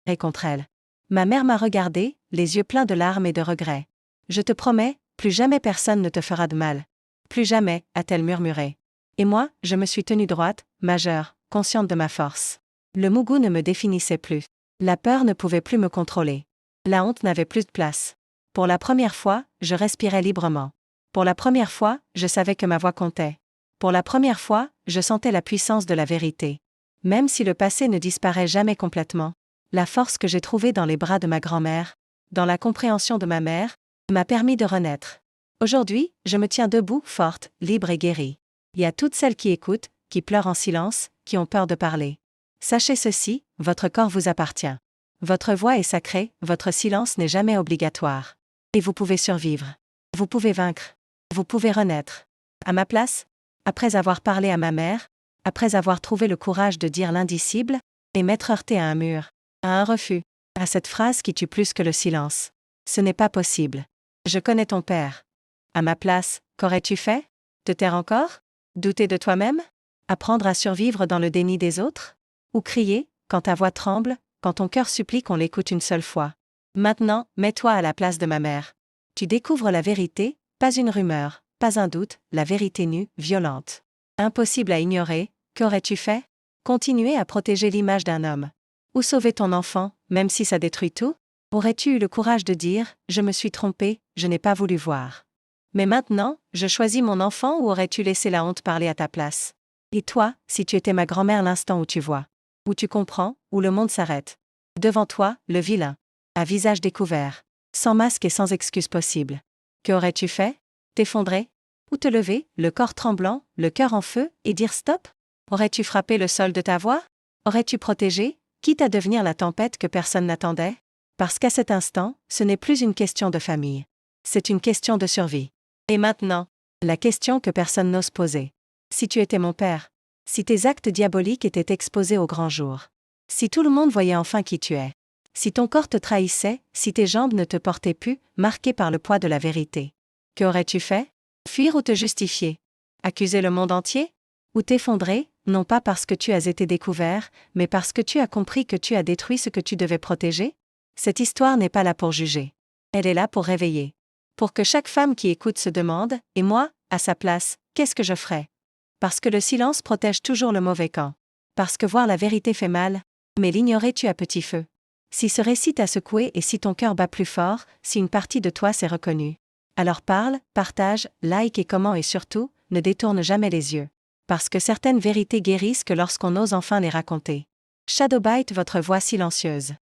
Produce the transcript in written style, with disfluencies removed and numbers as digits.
Et contre elle. Ma mère m'a regardé, les yeux pleins de larmes et de regrets. Je te promets, plus jamais personne ne te fera de mal. Plus jamais, a-t-elle murmuré. Et moi, je me suis tenue droite, majeure, consciente de ma force. Le mougou ne me définissait plus. La peur ne pouvait plus me contrôler. La honte n'avait plus de place. Pour la première fois, je respirais librement. Pour la première fois, je savais que ma voix comptait. Pour la première fois, je sentais la puissance de la vérité. Même si le passé ne disparaît jamais complètement, la force que j'ai trouvée dans les bras de ma grand-mère, dans la compréhension de ma mère, m'a permis de renaître. Aujourd'hui, je me tiens debout, forte, libre et guérie. Il y a toutes celles qui écoutent, qui pleurent en silence, qui ont peur de parler. Sachez ceci, votre corps vous appartient. Votre voix est sacrée, votre silence n'est jamais obligatoire. Et vous pouvez survivre. Vous pouvez vaincre. Vous pouvez renaître. À ma place, après avoir parlé à ma mère, après avoir trouvé le courage de dire l'indicible, et m'être heurté à un mur, à un refus, à cette phrase qui tue plus que le silence. Ce n'est pas possible. Je connais ton père. À ma place, qu'aurais-tu fait? Te taire encore? Douter de toi-même? Apprendre à survivre dans le déni des autres? Ou crier, quand ta voix tremble, quand ton cœur supplie qu'on l'écoute une seule fois? Maintenant, mets-toi à la place de ma mère. Tu découvres la vérité, pas une rumeur, pas un doute, la vérité nue, violente. Impossible à ignorer, qu'aurais-tu fait? Continuer à protéger l'image d'un homme. Ou sauver ton enfant, même si ça détruit tout? Aurais-tu eu le courage de dire, je me suis trompé, je n'ai pas voulu voir. Mais maintenant, je choisis mon enfant ou aurais-tu laissé la honte parler à ta place? Et toi, si tu étais ma grand-mère l'instant où tu vois, où tu comprends, où le monde s'arrête. Devant toi, le vilain. À visage découvert. Sans masque et sans excuse possible. Que aurais-tu fait? T'effondrer? Ou te lever, le corps tremblant, le cœur en feu, et dire stop? Aurais-tu frappé le sol de ta voix? Aurais-tu protégé, quitte à devenir la tempête que personne n'attendait? Parce qu'à cet instant, ce n'est plus une question de famille. C'est une question de survie. Et maintenant, la question que personne n'ose poser. Si tu étais mon père, si tes actes diaboliques étaient exposés au grand jour, si tout le monde voyait enfin qui tu es, si ton corps te trahissait, si tes jambes ne te portaient plus, marquées par le poids de la vérité, que aurais-tu fait? Fuir ou te justifier? Accuser le monde entier? Ou t'effondrer, non pas parce que tu as été découvert, mais parce que tu as compris que tu as détruit ce que tu devais protéger? Cette histoire n'est pas là pour juger. Elle est là pour réveiller. Pour que chaque femme qui écoute se demande, et moi, à sa place, qu'est-ce que je ferais? Parce que le silence protège toujours le mauvais camp. Parce que voir la vérité fait mal, mais l'ignorer tue à petit feu. Si ce récit t'a secoué et si ton cœur bat plus fort, si une partie de toi s'est reconnue, alors parle, partage, like et comment et surtout, ne détourne jamais les yeux. Parce que certaines vérités guérissent que lorsqu'on ose enfin les raconter. Shadowbite, votre voix silencieuse.